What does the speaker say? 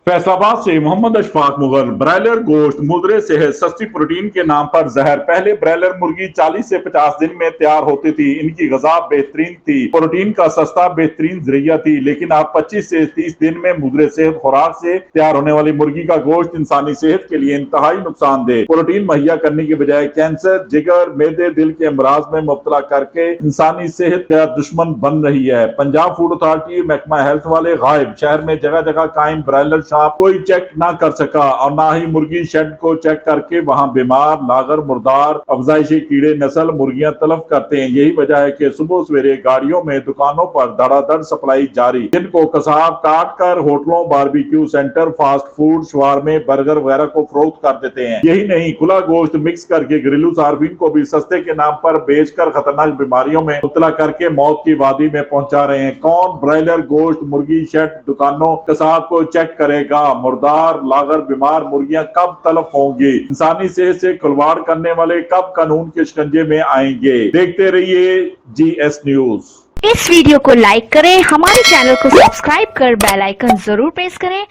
फैसलाबाद से मोहम्मद अशफाक मुगल। ब्रायलर गोश्त मुद्रे सेहत सस्ती प्रोटीन के नाम पर जहर। पहले ब्रायलर मुर्गी 40 से 50 दिन में तैयार होती थी। इनकी गजा बेहतरीन थी, प्रोटीन का सस्ता बेहतरीन जरिया थी। लेकिन अब 25 से 30 दिन में मुद्रे सेहत खुराक से तैयार होने वाली मुर्गी का गोश्त इंसानी सेहत के लिए इंतहाई नुकसानदेह प्रोटीन मुहैया करने की बजाय कैंसर, जिगर, मेदे, दिल के अमराज में मुब्तला करके इंसानी सेहत का दुश्मन बन रही है। पंजाब फूड अथॉरिटी महकमा हेल्थ वाले गायब। शहर में जगह जगह कायम ब्रायलर शॉप कोई चेक ना कर सका और ना ही मुर्गी शेड को चेक करके वहां बीमार, नागर, मुर्दार, अफजाइशी कीड़े नस्ल मुर्गियां तलब करते हैं। यही वजह है कि सुबह सवेरे गाड़ियों में दुकानों पर धड़ाधड़ सप्लाई जारी, जिनको कसाब काट कर होटलों, बारबेक्यू सेंटर, फास्ट फूड, शवारमे, बर्गर वगैरह को फरोख्त कर देते हैं। यही नहीं, खुला गोश्त मिक्स करके घरेलू सार्फिन को भी सस्ते के नाम पर बेचकर खतरनाक बीमारियों में मुब्तला करके मौत की वादी में पहुंचा रहे हैं। कौन ब्रायलर गोश्त मुर्गी शेड दुकानों कसाब को चेक करेगा? मुर्दार, लागर, बीमार मुर्गियां कब तलब होंगी? इंसानी सेहत से खिलवाड़ करने वाले कब कानून के शिकंजे में आएंगे? देखते रहिए GS न्यूज। इस वीडियो को लाइक करें, हमारे चैनल को सब्सक्राइब कर बेल आइकन जरूर प्रेस करें।